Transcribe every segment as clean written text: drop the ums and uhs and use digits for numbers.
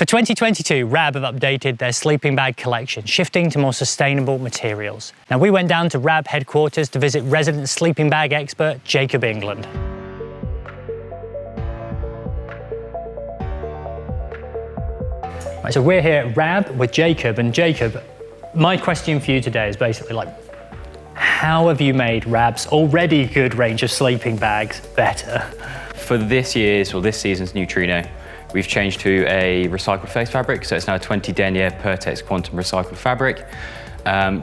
For 2022, Rab have updated their sleeping bag collection, shifting to more sustainable materials. Now, we went down to Rab headquarters to visit resident sleeping bag expert Jacob England. Right, so we're here at Rab with Jacob, and Jacob, my question for you today is basically like, how have you made Rab's already good range of sleeping bags better? For this season's Neutrino, we've changed to a recycled face fabric, so it's now a 20 denier Pertex Quantum recycled fabric,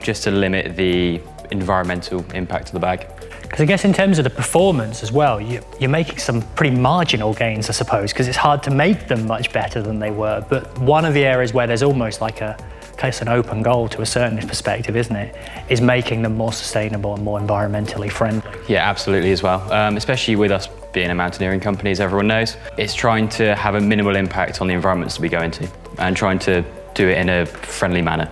just to limit the environmental impact of the bag. Because I guess in terms of the performance as well, you're making some pretty marginal gains, I suppose, because it's hard to make them much better than they were. But one of the areas where there's almost like an open goal to a certain perspective, isn't it, is making them more sustainable and more environmentally friendly. Yeah, absolutely as well. Especially with us being a mountaineering company, as everyone knows, it's trying to have a minimal impact on the environments that we go into and trying to do it in a friendly manner.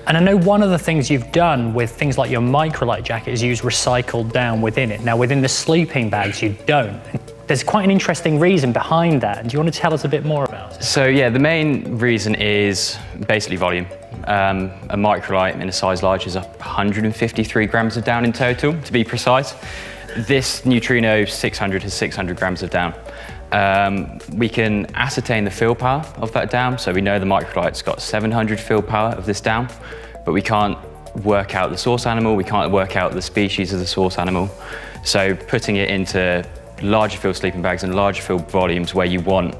And I know one of the things you've done with things like your microlight jacket is use recycled down within it. Now, within the sleeping bags, you don't. There's quite an interesting reason behind that. Do you want to tell us a bit more about it? So yeah, the main reason is basically volume. A microlight in a size large is 153 grams of down in total, to be precise. This Neutrino 600 has 600 grams of down. We can ascertain the fill power of that down, so we know the microlight's got 700 fill power of this down, but we can't work out the source animal, we can't work out the species of the source animal. So putting it into larger fill sleeping bags and larger fill volumes where you want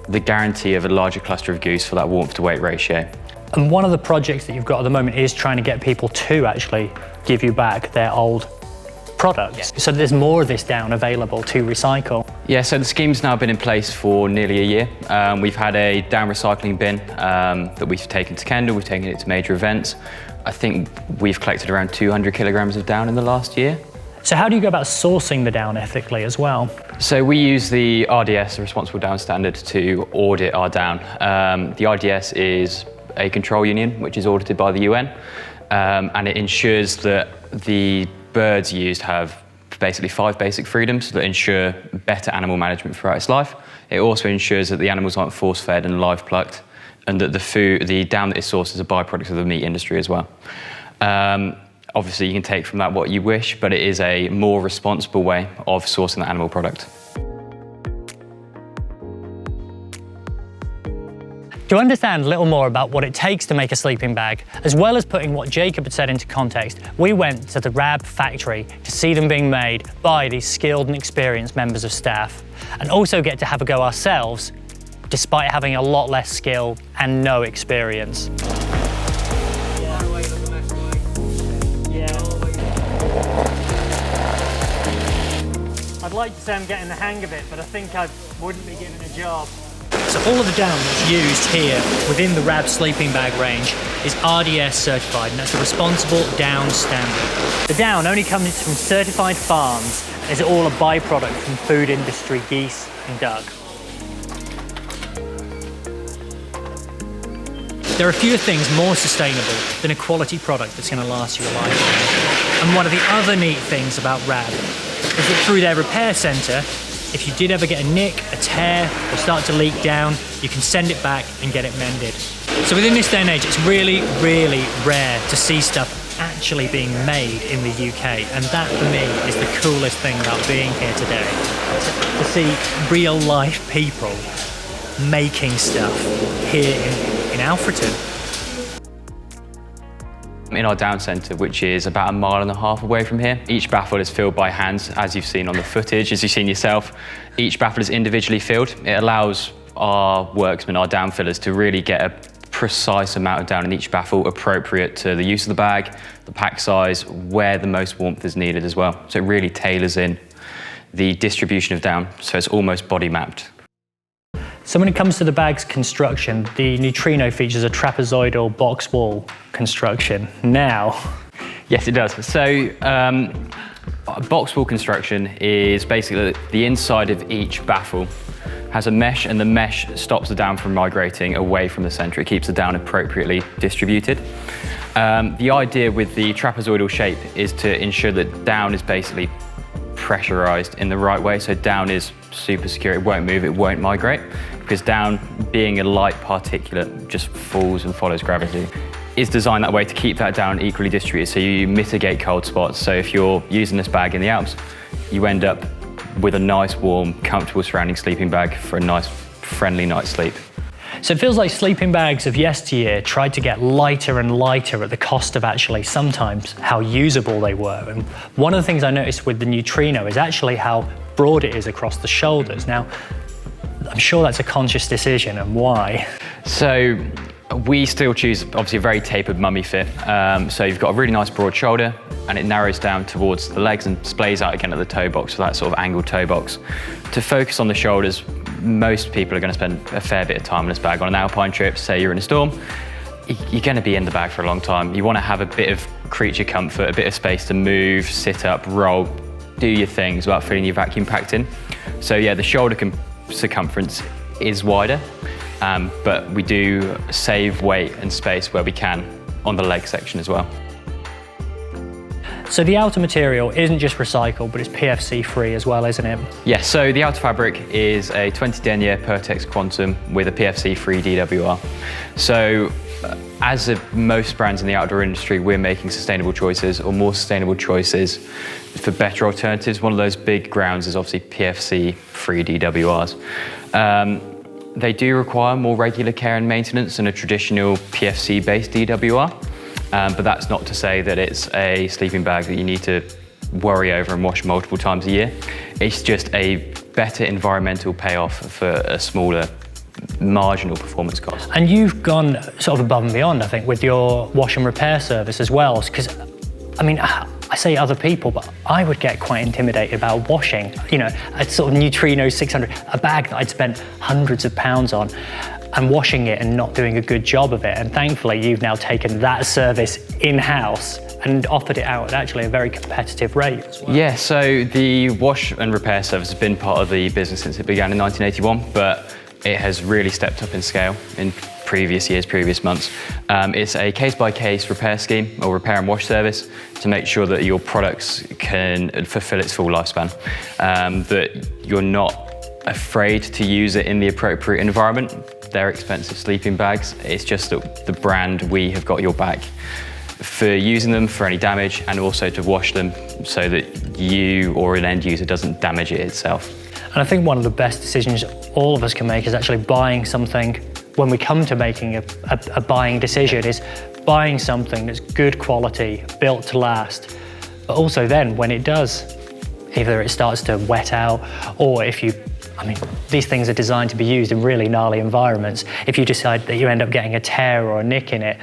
the guarantee of a larger cluster of goose for that warmth to weight ratio. And one of the projects that you've got at the moment is trying to get people to actually give you back their old products. Yeah. So there's more of this down available to recycle. Yeah, so the scheme's now been in place for nearly a year. We've had a down recycling bin that we've taken to Kendal, we've taken it to major events. I think we've collected around 200 kilograms of down in the last year. So how do you go about sourcing the down ethically as well? So we use the RDS, the Responsible Down Standard, to audit our down. The RDS is a control union which is audited by the UN, and it ensures that the birds used have basically 5 basic freedoms that ensure better animal management throughout its life. It also ensures that the animals aren't force-fed and live plucked, and that the down that is sourced is a byproduct of the meat industry as well. Obviously, you can take from that what you wish, but it is a more responsible way of sourcing the animal product. To understand a little more about what it takes to make a sleeping bag, as well as putting what Jacob had said into context, we went to the Rab factory to see them being made by these skilled and experienced members of staff, and also get to have a go ourselves, despite having a lot less skill and no experience. I'd like to say I'm getting the hang of it, but I think I wouldn't be given a job. So all of the down that's used here within the Rab sleeping bag range is RDS certified, and that's the Responsible Down Standard. The down only comes from certified farms, and is all a byproduct from food industry geese and duck. There are fewer things more sustainable than a quality product that's going to last you a lifetime. And one of the other neat things about Rab is that through their repair centre, if you did ever get a nick, a tear, or start to leak down, you can send it back and get it mended. So within this day and age, it's really, really rare to see stuff actually being made in the UK. And that, for me, is the coolest thing about being here today. To see real life people making stuff here in Alfreton. In our down centre, which is about 1.5 miles away from here, each baffle is filled by hands, as you've seen on the footage, as you've seen yourself. Each baffle is individually filled. It allows our worksmen, our down fillers, to really get a precise amount of down in each baffle, appropriate to the use of the bag, the pack size, where the most warmth is needed as well. So it really tailors in the distribution of down, so it's almost body mapped. So when it comes to the bag's construction, the Neutrino features a trapezoidal box wall construction. Now, yes, it does. So box wall construction is basically the inside of each baffle has a mesh, and the mesh stops the down from migrating away from the center. It keeps the down appropriately distributed. The idea with the trapezoidal shape is to ensure that down is basically pressurized in the right way, so down is super secure, it won't move, it won't migrate. because down, being a light particulate, just falls and follows gravity. It's designed that way to keep that down equally distributed, so you mitigate cold spots. So if you're using this bag in the Alps, you end up with a nice, warm, comfortable surrounding sleeping bag for a nice, friendly night's sleep. So it feels like sleeping bags of yesteryear tried to get lighter and lighter at the cost of actually sometimes how usable they were. And one of the things I noticed with the Neutrino is actually how broad it is across the shoulders. Now, I'm sure that's a conscious decision, and why? So we still choose obviously a very tapered mummy fit. So you've got a really nice broad shoulder, and it narrows down towards the legs and splays out again at the toe box, so that sort of angled toe box. To focus on the shoulders, most people are going to spend a fair bit of time in this bag. On an alpine trip, say you're in a storm, you're going to be in the bag for a long time. You want to have a bit of creature comfort, a bit of space to move, sit up, roll, do your things without feeling your vacuum packed in. So yeah, the shoulder circumference is wider, but we do save weight and space where we can on the leg section as well. So the outer material isn't just recycled, but it's PFC free as well, isn't it? Yes, so the outer fabric is a 20 denier Pertex Quantum with a PFC free DWR. So as most brands in the outdoor industry, we're making sustainable choices, or more sustainable choices for better alternatives. One of those big grounds is obviously PFC free DWRs. They do require more regular care and maintenance than a traditional PFC based DWR. But that's not to say that it's a sleeping bag that you need to worry over and wash multiple times a year. It's just a better environmental payoff for a smaller marginal performance cost. And you've gone sort of above and beyond, I think, with your wash and repair service as well. Because, I mean, I say other people, but I would get quite intimidated about washing, you know, a sort of Neutrino 600, a bag that I'd spent hundreds of pounds on, and washing it and not doing a good job of it. And thankfully, you've now taken that service in-house and offered it out at actually a very competitive rate as well. Yeah, so the wash and repair service has been part of the business since it began in 1981, but it has really stepped up in scale in previous years, previous months. It's a case-by-case repair scheme or repair and wash service to make sure that your products can fulfill its full lifespan, that you're not afraid to use it in the appropriate environment. They're expensive sleeping bags. It's just that the brand, we have got your back for using them for any damage, and also to wash them so that you or an end user doesn't damage it itself. And I think one of the best decisions all of us can make is actually buying something, when we come to making a buying decision, is buying something that's good quality, built to last. But also then, when it does, either it starts to wet out, or if you, I mean, these things are designed to be used in really gnarly environments. If you decide that you end up getting a tear or a nick in it,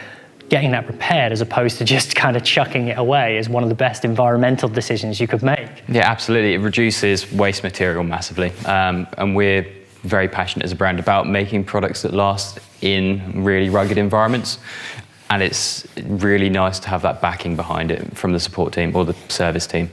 getting that repaired as opposed to just kind of chucking it away is one of the best environmental decisions you could make. Yeah, absolutely. It reduces waste material massively. And we're very passionate as a brand about making products that last in really rugged environments. And it's really nice to have that backing behind it from the support team or the service team.